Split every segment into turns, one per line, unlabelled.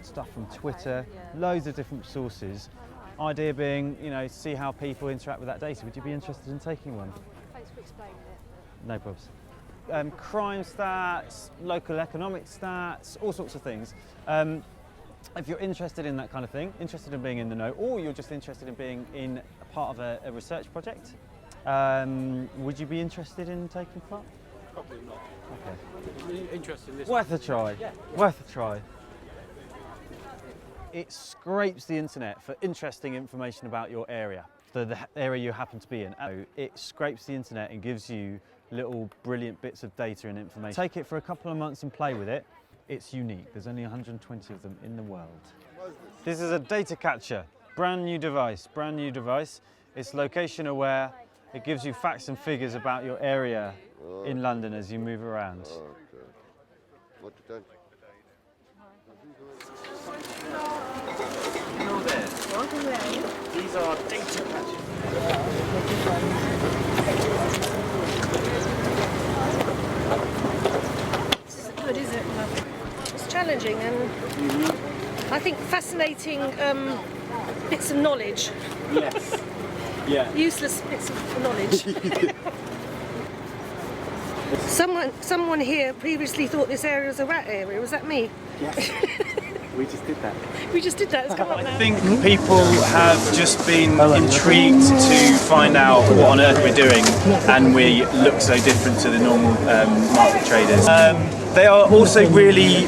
stuff from Twitter, loads of different sources. Idea being, see how people interact with that data. Would you be interested in taking one?
Thanks for explaining it.
No problems. Crime stats, local economic stats, all sorts of things. If you're interested in that kind of thing, interested in being in the know, or you're just interested in being in a part of a research project, would you be interested in taking part?
Probably not.
Okay.
I'm really interested in this.
Worth a try.
Yeah.
Worth a try. It scrapes the internet for interesting information about your area, the area you happen to be in. It scrapes the internet and gives you little brilliant bits of data and information. Take it for a couple of months and play with it. It's unique. There's only 120 of them in the world. This is a Datacatcher, brand new device. It's location aware. It gives you facts and figures about your area in London as you move around.
Okay. What did
Hello there.
Welcome there.
These are Datacatchers.
It's good, is it? It's challenging and I think fascinating bits of knowledge.
Yes. Yeah.
Useless bits of knowledge. Someone here previously thought this area was a rat area. Was that me?
Yes. We just did that.
We just did that. It's come up now.
I think people have just been intrigued to find out what on earth we're doing, and we look so different to the normal market traders. They are also really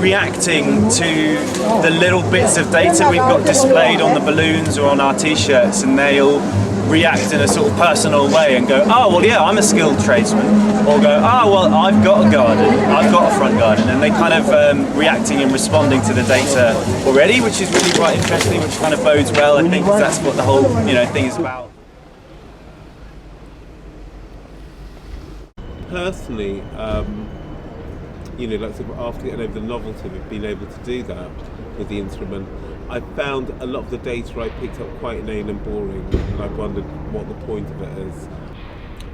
reacting to the little bits of data we've got displayed on the balloons or on our t-shirts, and they'll react in a sort of personal way and go, oh well, yeah, I'm a skilled tradesman, or go, oh well, I've got a garden, I've got a front garden, and they kind of reacting and responding to the data already, which is really quite interesting, which kind of bodes well, I think, 'cause that's what the whole thing is about.
Personally, like after getting over the novelty of being able to do that with the instrument, I found a lot of the data I picked up quite inane and boring, and I wondered what the point of it is.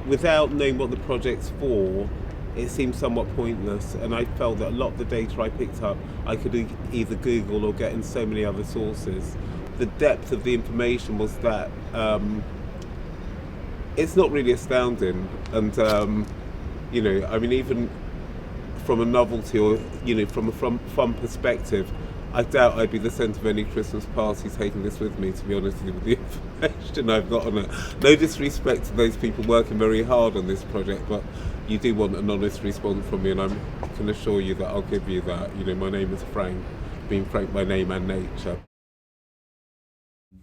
Without knowing what the project's for, it seemed somewhat pointless, and I felt that a lot of the data I picked up I could either Google or get in so many other sources. The depth of the information was that it's not really astounding, and even from a novelty or from a fun perspective, I doubt I'd be the centre of any Christmas party taking this with me, to be honest with you, with the information I've got on it. No disrespect to those people working very hard on this project, but you do want an honest response from me, and I can assure you that I'll give you that. My name is Frank, being Frank by name and nature.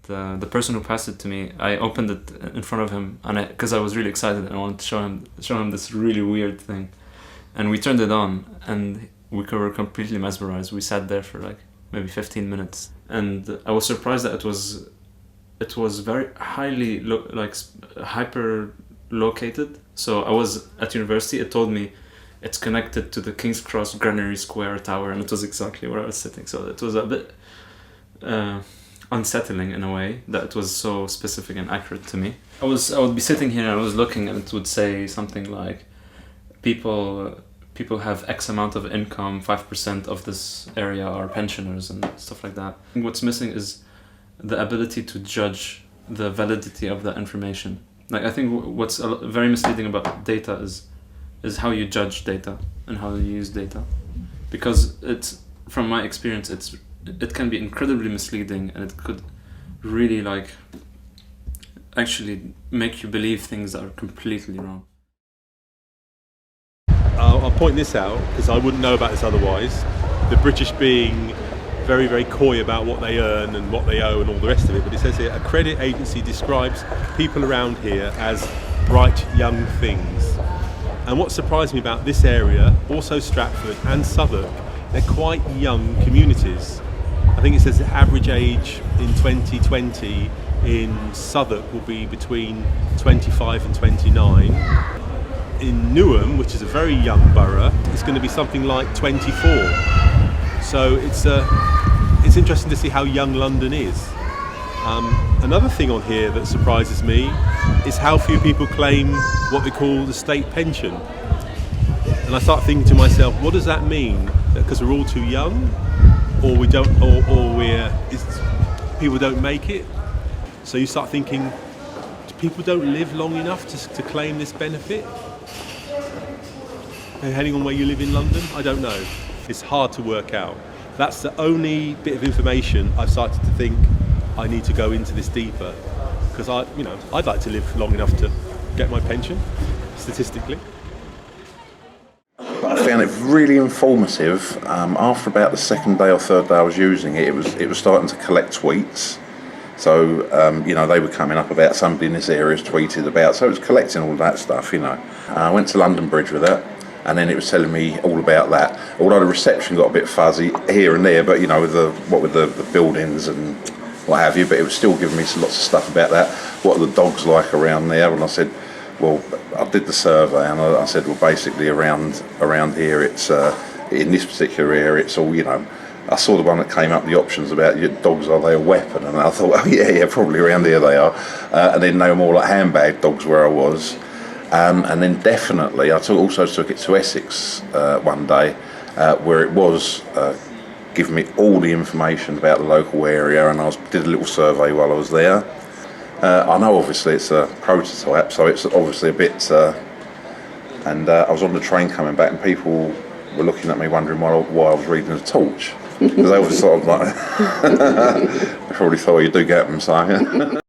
The person who passed it to me, I opened it in front of him, and because I was really excited and I wanted to show him this really weird thing, and we turned it on, and we were completely mesmerized. We sat there for like maybe 15 minutes, and I was surprised that it was very highly hyper located. So I was at university. It told me it's connected to the King's Cross Granary Square Tower, and it was exactly where I was sitting. So it was a bit unsettling in a way that it was so specific and accurate to me. I would be sitting here and I was looking, and it would say something like people have X amount of income, 5% of this area are pensioners and stuff like that. What's missing is the ability to judge the validity of that information. I think what's very misleading about data is how you judge data and how you use data, because from my experience, it can be incredibly misleading, and it could really actually make you believe things that are completely wrong.
I'll point this out because I wouldn't know about this otherwise. The British being very, very coy about what they earn and what they owe and all the rest of it, but it says here, a credit agency describes people around here as bright young things. And what surprised me about this area, also Stratford and Southwark, they're quite young communities. I think it says the average age in 2020 in Southwark will be between 25 and 29. In Newham, which is a very young borough, it's going to be something like 24. So it's interesting to see how young London is. Another thing on here that surprises me is how few people claim what they call the state pension. And I start thinking to myself, what does that mean? Because we're all too young? or we don't, or people don't make it. So you start thinking, people don't live long enough to claim this benefit. Depending on where you live in London, I don't know. It's hard to work out. That's the only bit of information I've started to think I need to go into this deeper, because I'd like to live long enough to get my pension, statistically.
I found it really informative. After about the second day or third day I was using it, it was starting to collect tweets. So, they were coming up about somebody in this area has tweeted about, so it was collecting all that stuff, I went to London Bridge with it, and then it was telling me all about that. Although the reception got a bit fuzzy here and there, but, with the buildings and what have you, but it was still giving me lots of stuff about that. What are the dogs like around there? And I said, well, I did the survey, and I said, well, basically around here, it's in this particular area, it's all, I saw the one that came up, the options about your dogs, are they a weapon? And I thought, oh yeah, probably around here they are. And then they were more like handbag dogs where I was. And then definitely, I also took it to Essex one day, where it was giving me all the information about the local area, and I did a little survey while I was there. I know obviously it's a prototype, so it's obviously a bit, and I was on the train coming back and people were looking at me wondering why I was reading The Torch, because they were sort of like, I probably thought you do get them, so.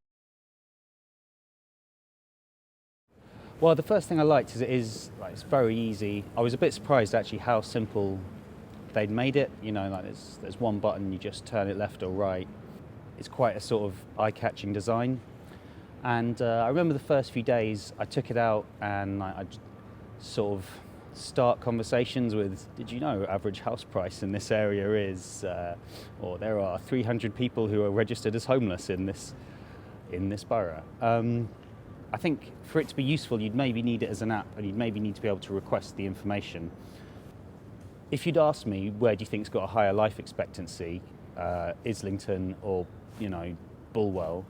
Well, the first thing I liked is it's very easy. I was a bit surprised actually how simple they'd made it. There's one button, you just turn it left or right. It's quite a sort of eye-catching design. And I remember the first few days I took it out and I'd sort of start conversations with, did you know average house price in this area is, or there are 300 people who are registered as homeless in this borough. I think for it to be useful, you'd maybe need it as an app, and you'd maybe need to be able to request the information. If you'd asked me, where do you think's got a higher life expectancy, Islington or, Bulwell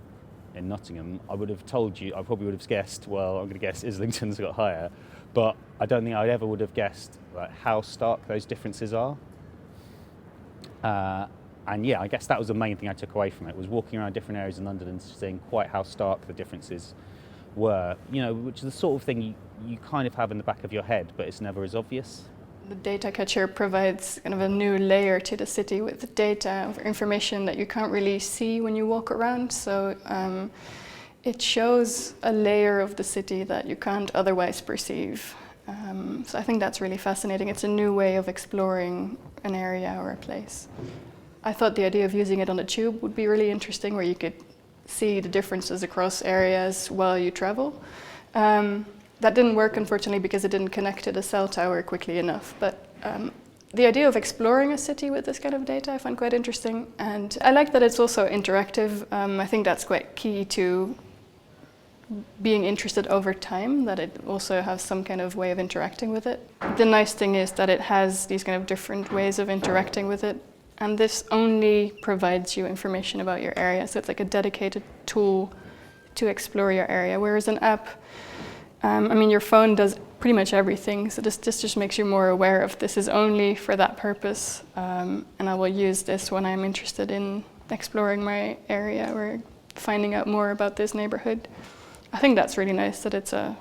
in Nottingham, I would have told you, I probably would have guessed, well, I'm going to guess Islington's got higher, but I don't think I ever would have guessed how stark those differences are. And yeah, I guess that was the main thing I took away from it, was walking around different areas in London and seeing quite how stark the differences were, which is the sort of thing you kind of have in the back of your head, but it's never as obvious.
The Datacatcher provides kind of a new layer to the city with data or information that you can't really see when you walk around. So it shows a layer of the city that you can't otherwise perceive. So I think that's really fascinating. It's a new way of exploring an area or a place. I thought the idea of using it on the tube would be really interesting, where you could see the differences across areas while you travel. That didn't work, unfortunately, because it didn't connect to the cell tower quickly enough. But the idea of exploring a city with this kind of data I find quite interesting. And I like that it's also interactive. I think that's quite key to being interested over time, that it also has some kind of way of interacting with it. The nice thing is that it has these kind of different ways of interacting with it. And this only provides you information about your area. So it's like a dedicated tool to explore your area. Whereas an app, your phone does pretty much everything. So this just makes you more aware of this is only for that purpose. And I will use this when I'm interested in exploring my area or finding out more about this neighborhood. I think that's really nice that it's a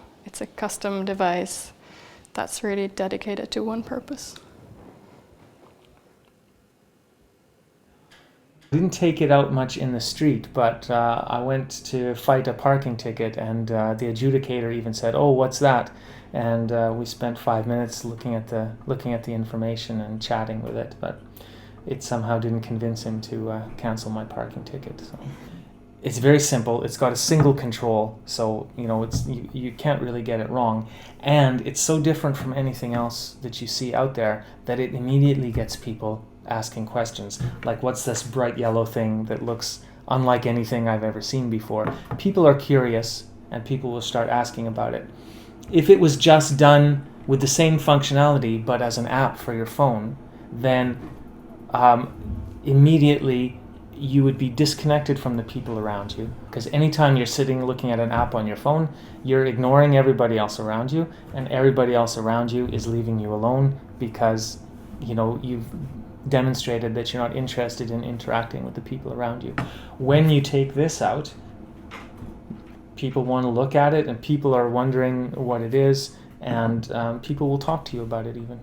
custom device that's really dedicated to one purpose.
I didn't take it out much in the street, but I went to fight a parking ticket, and the adjudicator even said, "Oh, what's that?" And we spent 5 minutes looking at the information and chatting with it, but it somehow didn't convince him to cancel my parking ticket. So it's very simple. It's got a single control, so you can't really get it wrong, and it's so different from anything else that you see out there that it immediately gets people asking questions, like, what's this bright yellow thing that looks unlike anything I've ever seen before? People are curious, and people will start asking about it. If it was just done with the same functionality but as an app for your phone, then immediately you would be disconnected from the people around you, because anytime you're sitting looking at an app on your phone, you're ignoring everybody else around you, and everybody else around you is leaving you alone because you've demonstrated that you're not interested in interacting with the people around you. When you take this out, people want to look at it, and people are wondering what it is, and people will talk to you about it even.